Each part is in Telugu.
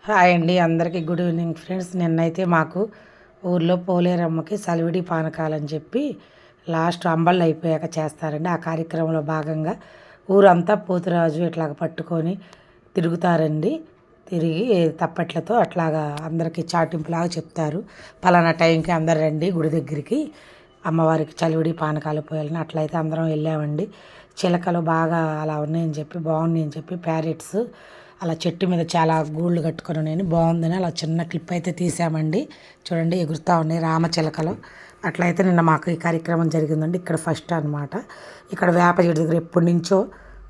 హాయ్ అండి, అందరికీ గుడ్ ఈవినింగ్ ఫ్రెండ్స్. నిన్నైతే మాకు ఊర్లో పోలేరమ్మకి సలివిడి పానకాలని చెప్పి లాస్ట్ అంబళ్ళు అయిపోయాక చేస్తారండి. ఆ కార్యక్రమంలో భాగంగా ఊరంతా పోతురాజు ఇట్లాగ పట్టుకొని తిరుగుతారండి. తిరిగి తప్పట్లతో అట్లాగా అందరికీ చాటింపులాగా చెప్తారు. పలానా టైంకి అందరు రండి గుడి దగ్గరికి, అమ్మవారికి చలివిడి పానకాలు పోయాలని. అట్లయితే అందరం వెళ్ళామండి. చిలకలు బాగా అలా ఉన్నాయని చెప్పి, బాగున్నాయని చెప్పి, ప్యారెట్స్ అలా చెట్టు మీద చాలా గూళ్ళు కట్టుకొని నేను బాగుందని అలా చిన్న క్లిప్ అయితే తీసామండి. చూడండి ఎగురుతూ ఉన్నాయి రామచిలకలు. అట్లయితే నిన్న మాకు ఈ కార్యక్రమం జరిగిందండి. ఇక్కడ ఫస్ట్ అనమాట. ఇక్కడ వేప చెట్టు దగ్గర ఎప్పటి నుంచో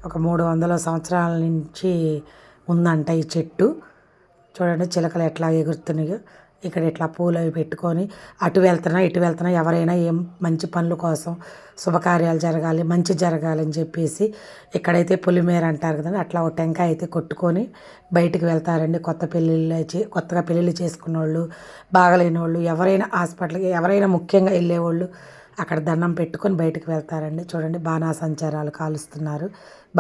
ఒక 300 సంవత్సరాల నుంచి ఉందంట ఈ చెట్టు. చూడండి చిలకలు ఎట్లా ఎగురుతున్నాయో. ఇక్కడ ఇట్లా పూలు అవి పెట్టుకొని అటు వెళ్తున్నా ఎవరైనా ఏం మంచి పనుల కోసం శుభకార్యాలు జరగాలి, మంచి జరగాలి అని చెప్పేసి ఇక్కడైతే పులిమేర అంటారు కదండి, అట్లా ఒక టెంకాయ అయితే కొట్టుకొని బయటికి వెళ్తారండి. కొత్తగా పెళ్ళిళ్ళు చేసుకున్న వాళ్ళు, బాగలేని వాళ్ళు, ఎవరైనా హాస్పిటల్కి ఎవరైనా ముఖ్యంగా వెళ్ళేవాళ్ళు అక్కడ దండం పెట్టుకొని బయటకు వెళ్తారండి. చూడండి బాణాసంచారాలు కాలుస్తున్నారు.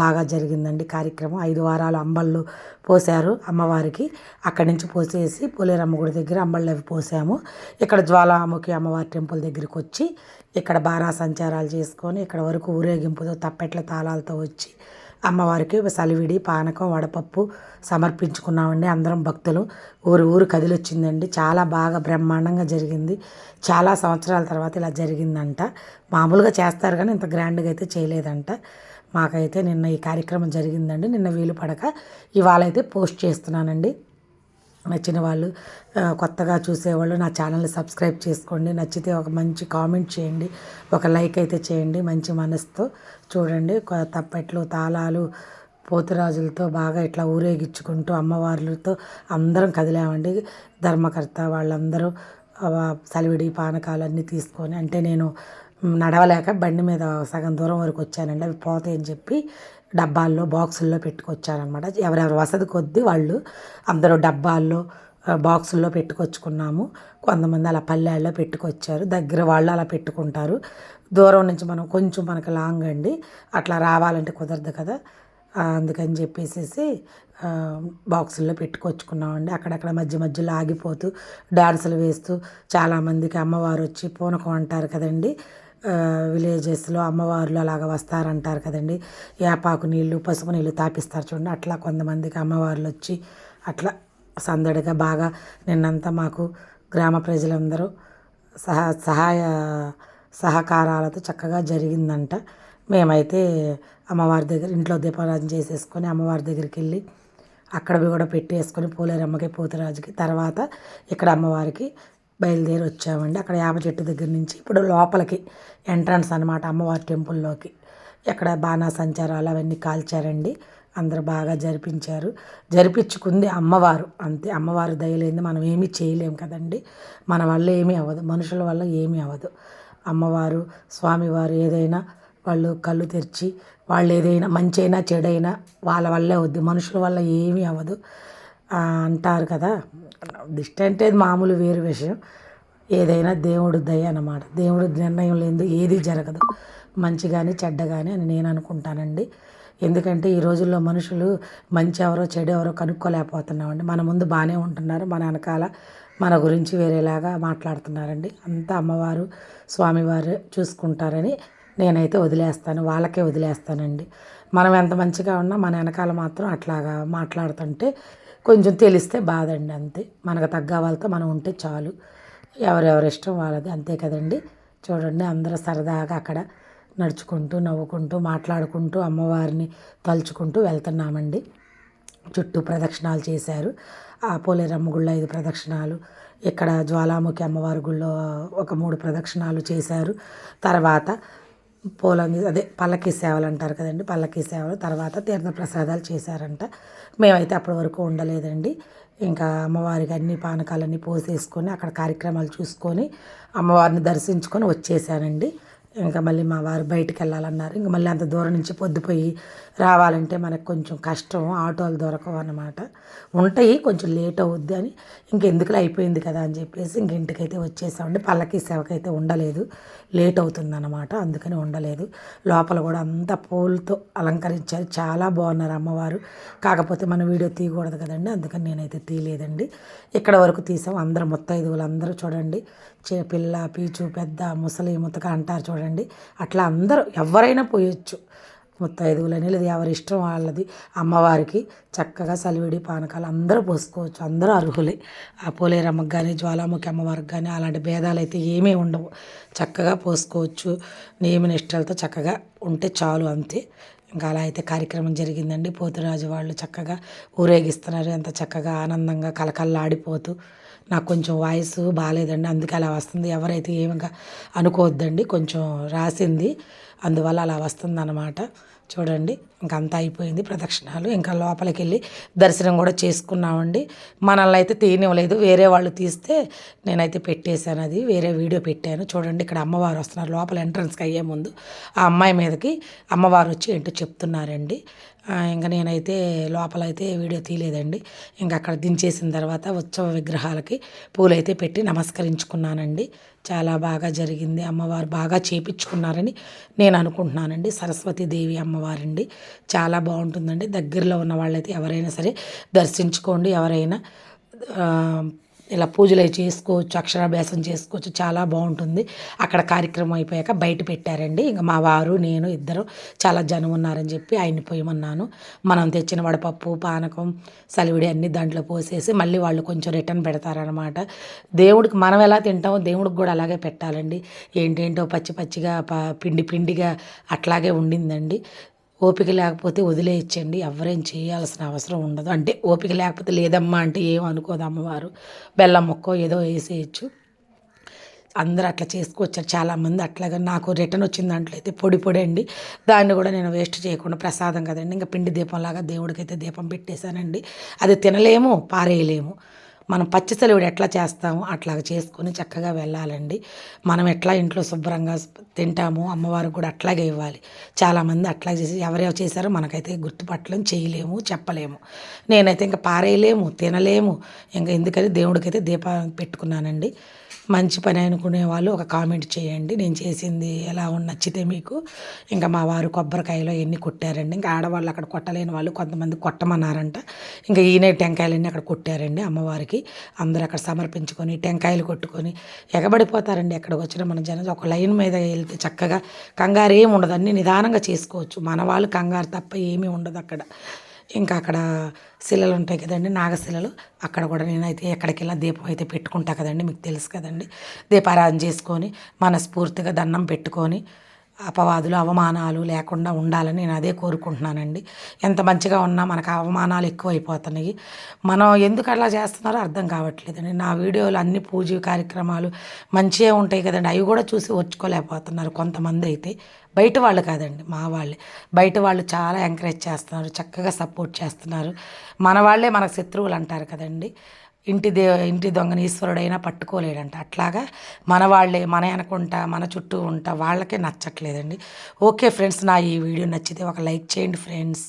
బాగా జరిగిందండి కార్యక్రమం. 5 వారాలు అంబళ్ళు పోసారు అమ్మవారికి. అక్కడి నుంచి పోసేసి పోలేరమ్మ గుడి దగ్గర అంబళ్ళు అవి పోసాము. ఇక్కడ జ్వాలాముఖి అమ్మవారి టెంపుల్ దగ్గరికి వచ్చి ఇక్కడ బాణాసంచారాలు చేసుకొని ఇక్కడ వరకు ఊరేగింపుతో తప్పెట్ల తాళాలతో వచ్చి అమ్మవారికి సలివిడి పానకం వడపప్పు సమర్పించుకున్నామండి. అందరం భక్తులు ఊరు కదిలొచ్చిందండి. చాలా బాగా బ్రహ్మాండంగా జరిగింది. చాలా సంవత్సరాల తర్వాత ఇలా జరిగిందంట. మామూలుగా చేస్తారు కానీ ఇంత గ్రాండ్గా అయితే చేయలేదంట. మాకైతే నిన్న ఈ కార్యక్రమం జరిగిందండి. నిన్న వీలు పడక ఇవాళ అయితే పోస్ట్ చేస్తున్నానండి. నచ్చిన వాళ్ళు, కొత్తగా చూసేవాళ్ళు నా ఛానల్ని సబ్స్క్రైబ్ చేసుకోండి. నచ్చితే ఒక మంచి కామెంట్ చేయండి, ఒక లైక్ అయితే చేయండి మంచి మనసుతో. చూడండి తప్పెట్లు తాళాలు పోతురాజులతో బాగా ఇట్లా ఊరేగించుకుంటూ అమ్మవార్లతో అందరం కదిలామండి. ధర్మకర్త వాళ్ళందరూ సలివిడి పానకాలన్నీ తీసుకొని, అంటే నేను నడవలేక బండి మీద సగం దూరం వరకు వచ్చానండి. అవి పోతాయని చెప్పి డబ్బాల్లో బాక్సుల్లో పెట్టుకొచ్చారనమాట. ఎవరెవరి వసతి కొద్దీ వాళ్ళు అందరూ డబ్బాల్లో బాక్సుల్లో పెట్టుకొచ్చుకున్నాము. కొంతమంది అలా పల్లెల్లో పెట్టుకొచ్చారు. దగ్గర వాళ్ళు అలా పెట్టుకుంటారు. దూరం నుంచి కొంచెం మనకు లాంగ్ అండి, అట్లా రావాలంటే కుదరదు కదా. అందుకని చెప్పేసి బాక్సుల్లో పెట్టుకొచ్చుకున్నామండి. అక్కడక్కడ మధ్యలో ఆగిపోతూ డాన్సులు వేస్తూ చాలామందికి అమ్మవారు వచ్చి పూనకం అంటారు కదండి, విలేజెస్లో అమ్మవార్లు అలాగ వస్తారంటారు కదండి. వేపాకు నీళ్ళు పసుపు నీళ్ళు తాపిస్తారు చూడండి, అట్లా కొంతమందికి అమ్మవార్లు వచ్చి అట్లా సందడిగా బాగా నిన్నంతా మాకు గ్రామ ప్రజలందరూ సహాయ సహకారాలతో చక్కగా జరిగిందంట. మేమైతే అమ్మవారి దగ్గర ఇంట్లో దీపారాధన చేసేసుకొని అమ్మవారి దగ్గరికి వెళ్ళి అక్కడ కూడా పెట్టేసుకొని పోలేరమ్మకి పోతురాజుకి తర్వాత ఇక్కడ అమ్మవారికి బయలుదేరి వచ్చామండి. అక్కడ వేప చెట్టు దగ్గర నుంచి ఇప్పుడు లోపలికి ఎంట్రన్స్ అనమాట అమ్మవారి టెంపుల్లోకి. ఎక్కడ బాణాసంచారాలు అవన్నీ కాల్చారండి. అందరూ బాగా జరిపించుకుంది అమ్మవారు అంతే. అమ్మవారి దయలేంది మనం ఏమీ చేయలేం కదండి. మన వల్ల ఏమీ అవ్వదు, మనుషుల వల్ల ఏమీ అవ్వదు. అమ్మవారు స్వామివారు ఏదైనా వాళ్ళు కళ్ళు తెరిచి వాళ్ళు ఏదైనా మంచి అయినా చెడైనా వాళ్ళ వల్లే అవుద్ది, మనుషుల వల్ల ఏమీ అవ్వదు అంటారు కదా. దిష్టి అంటే మామూలు వేరు విషయం. ఏదైనా దేవుడు దయ అన్నమాట. దేవుడు నిర్ణయం లేనిది ఏది జరగదు, మంచి కానీ చెడ్డ కానీ అని నేను అనుకుంటానండి. ఎందుకంటే ఈ రోజుల్లో మనుషులు మంచి ఎవరో చెడు ఎవరో కనుక్కోలేకపోతున్నామండి. మన ముందు బాగానే ఉంటున్నారు, మన వెనకాల మన గురించి వేరేలాగా మాట్లాడుతున్నారండి. అంతా అమ్మవారు స్వామివారు చూసుకుంటారని నేనైతే వదిలేస్తాను, వాళ్ళకే వదిలేస్తానండి. మనం ఎంత మంచిగా ఉన్నా మన వెనకాల మాత్రం అట్లాగా మాట్లాడుతుంటే కొంచెం తెలిస్తే బాధ అండి. అంతే, మనకు తగ్గ వాళ్ళతో మనం ఉంటే చాలు. ఎవరెవరి ఇష్టం వాళ్ళది, అంతే కదండి. చూడండి అందరూ సరదాగా అక్కడ నడుచుకుంటూ నవ్వుకుంటూ మాట్లాడుకుంటూ అమ్మవారిని తలుచుకుంటూ వెళ్తున్నామండి. చుట్టూ ప్రదక్షిణాలు చేశారు. ఆ పోలేరమ్మ గుళ్ళో 5 ప్రదక్షిణాలు, ఇక్కడ జ్వాలాముఖి అమ్మవారి గుళ్ళో ఒక 3 ప్రదక్షిణాలు చేశారు. తర్వాత పల్లకీ సేవలు అంటారు కదండి, పల్లకీ సేవలు తర్వాత తీర్థప్రసాదాలు చేశారంట. మేమైతే అప్పటి వరకు ఉండలేదండి. ఇంకా అమ్మవారికి అన్ని పానకాలన్నీ పోసేసుకొని అక్కడ కార్యక్రమాలు చూసుకొని అమ్మవారిని దర్శించుకొని వచ్చేసానండి. ఇంకా మళ్ళీ మా వారు బయటికి వెళ్ళాలన్నారు. ఇంక మళ్ళీ అంత దూరం నుంచి పొద్దుపోయి రావాలంటే మనకు కొంచెం కష్టం, ఆటోలు దొరకవు అన్నమాట. ఉంటాయి, కొంచెం లేట్ అవుద్ది అని ఇంకెందుకులే అయిపోయింది కదా అని చెప్పేసి ఇంక ఇంటికైతే వచ్చేసామండి. పల్లకి సేవకైతే ఉండలేదు, లేట్ అవుతుందన్నమాట, అందుకని ఉండలేదు. లోపల కూడా అంతా పూలతో అలంకరించారు, చాలా బాగున్నారు అమ్మవారు. కాకపోతే మనం వీడియో తీయకూడదు కదండి, అందుకని నేనైతే తీయలేదండి. ఇక్కడ వరకు తీసాం. అందరూ ముత్తైదువులు అందరూ చూడండి, పిల్ల పీచు పెద్ద ముసలి ముతక అంటారు చూడండి, అట్లా అందరూ ఎవరైనా పోయొచ్చు. ముత్తైదువులని లేదు, ఎవరి ఇష్టం వాళ్ళది. అమ్మవారికి చక్కగా సలివిడి పానకాలు అందరూ పోసుకోవచ్చు, అందరూ అర్హులే. ఆ పోలేరమ్మకి కానీ జ్వాలాముఖి అమ్మవారికి కానీ అలాంటి భేదాలు అయితే ఏమీ ఉండవు, చక్కగా పోసుకోవచ్చు. నియమ నిష్టలతో చక్కగా ఉంటే చాలు, అంతే. ఇంకా అలా అయితే కార్యక్రమం జరిగిందండి. పోతురాజు వాళ్ళు చక్కగా ఊరేగిస్తున్నారు, ఎంత చక్కగా ఆనందంగా కలకల్లాడిపోతూ. నాకు కొంచెం వాయిస్ బాగాలేదండి, అందుకే అలా వస్తుంది. ఎవరైతే ఏమిగా అనుకోవద్దండి, కొంచెం రాసింది, అందువల్ల అలా వస్తుందన్నమాట. చూడండి, ఇంకంతా అయిపోయింది ప్రదక్షిణాలు. ఇంకా లోపలికి వెళ్ళి దర్శనం కూడా చేసుకున్నామండి. మనల్ని అయితే తీయనివ్వలేదు, వేరే వాళ్ళు తీస్తే నేనైతే పెట్టేశాను, అది వేరే వీడియో పెట్టాను. చూడండి, ఇక్కడ అమ్మవారు వస్తున్నారు. లోపల ఎంట్రన్స్కి అయ్యే ముందు ఆ అమ్మాయి మీదకి అమ్మవారు వచ్చి ఏంటో చెప్తున్నారండి. ఇంకా నేనైతే లోపలైతే వీడియో తీయలేదండి. ఇంకా అక్కడ దించేసిన తర్వాత ఉత్సవ విగ్రహాలకి పూలైతే పెట్టి నమస్కరించుకున్నానండి. చాలా బాగా జరిగింది, అమ్మవారు బాగా చేపించుకున్నారని నేను అనుకుంటున్నానండి. సరస్వతీదేవి అమ్మవారండి, చాలా బాగుంటుందండి. దగ్గరలో ఉన్న వాళ్ళైతే ఎవరైనా సరే దర్శించుకోండి. ఎవరైనా ఇలా పూజలు అవి చేసుకోవచ్చు, అక్షరాభ్యాసం చేసుకోవచ్చు, చాలా బాగుంటుంది. అక్కడ కార్యక్రమం అయిపోయాక బయట పెట్టారండి. ఇంకా మా వారు నేను ఇద్దరు, చాలా జనం ఉన్నారని చెప్పి ఆయన్ని పోయమన్నాను. మనం తెచ్చిన వడపప్పు పానకం సలివిడి అన్నీ దాంట్లో పోసేసి మళ్ళీ వాళ్ళు కొంచెం రిటర్న్ పెడతారనమాట. దేవుడికి మనం ఎలా తింటామో దేవుడికి కూడా అలాగే పెట్టాలండి. ఏంటేంటో పచ్చి పచ్చిగా పిండి పిండిగా అట్లాగే ఉండిందండి. ఓపిక లేకపోతే వదిలేయచ్చండి, ఎవరేం చేయాల్సిన అవసరం ఉండదు. అంటే ఓపిక లేకపోతే లేదమ్మా అంటే ఏం అనుకోదు అమ్మవారు, బెల్లం ముక్కో ఏదో వేసేయచ్చు. అందరూ అట్లా చేసుకొచ్చారు చాలామంది. అట్లాగా నాకు రిటర్న్ వచ్చిన దాంట్లో అయితే పొడి పొడి అండి, దాన్ని కూడా నేను వేస్ట్ చేయకుండా ప్రసాదం కదండి, ఇంకా పిండి దీపంలాగా దేవుడికైతే దీపం పెట్టేశానండి. అది తినలేము, పారేయలేము. మనం పచ్చి సలివిడి ఎట్లా చేస్తామో అట్లాగా చేసుకొని చక్కగా వెళ్ళాలండి. మనం ఎట్లా ఇంట్లో శుభ్రంగా తింటామో అమ్మవారికి కూడా అట్లాగే ఇవ్వాలి. చాలామంది అట్లా చేసి ఎవరెవరు చేశారో మనకైతే గుర్తుపట్టలేము, చేయలేము, చెప్పలేము. నేనైతే ఇంకా పారేయలేము, తినలేము, ఇంకా ఎందుకని దేవుడికైతే దీపం పెట్టుకున్నానండి. మంచి పని అనుకునే వాళ్ళు ఒక కామెంట్ చేయండి, నేను చేసింది ఎలా నచ్చితే మీకు. ఇంకా మా వారు కొబ్బరికాయలో ఎన్ని కొట్టారండి. ఇంకా ఆడవాళ్ళు అక్కడ కొట్టలేని వాళ్ళు కొంతమంది కొట్టమన్నారంట. ఇంకా ఈయనే టెంకాయలన్నీ అక్కడ కొట్టారండి అమ్మవారికి. అందరూ అక్కడ సమర్పించుకొని టెంకాయలు కొట్టుకొని ఎగబడిపోతారండి. ఎక్కడికి వచ్చినా మన జనం ఒక లైన్ మీద వెళ్తే చక్కగా కంగారు ఏమి ఉండదు, అన్నీ నిదానంగా చేసుకోవచ్చు. మన వాళ్ళు కంగారు తప్ప ఏమీ ఉండదు అక్కడ. ఇంకా అక్కడ శిలలు ఉంటాయి కదండి, నాగశిలలు, అక్కడ కూడా నేనైతే ఎక్కడికి వెళ్ళినా దీపం అయితే పెట్టుకుంటా కదండి, మీకు తెలుసు కదండి. దీపారాధన చేసుకొని మనస్ఫూర్తిగా దండం పెట్టుకొని అపవాదులు అవమానాలు లేకుండా ఉండాలని నేను అదే కోరుకుంటున్నానండి. ఎంత మంచిగా ఉన్నా మనకు అవమానాలు ఎక్కువైపోతున్నాయి. మనం ఎందుకు అలా చేస్తున్నారో అర్థం కావట్లేదండి. నా వీడియోలు అన్ని పూజ కార్యక్రమాలు మంచిగా ఉంటాయి కదండి, అవి కూడా చూసి ఓర్చుకోలేకపోతున్నారు కొంతమంది అయితే. బయట వాళ్ళు కాదండి, మా వాళ్ళే. బయట వాళ్ళు చాలా ఎంకరేజ్ చేస్తున్నారు, చక్కగా సపోర్ట్ చేస్తున్నారు. మన వాళ్ళే మనకు శత్రువులు అంటారు కదండి. ఇంటి దొంగని ఈశ్వరుడైనా పట్టుకోలేడంట, అట్లాగా మన వాళ్ళే మన అనుకుంటా మన చుట్టూ ఉంటా వాళ్ళకే నచ్చట్లేదండి. ఓకే ఫ్రెండ్స్, నా ఈ వీడియో నచ్చితే ఒక లైక్ చేయండి ఫ్రెండ్స్.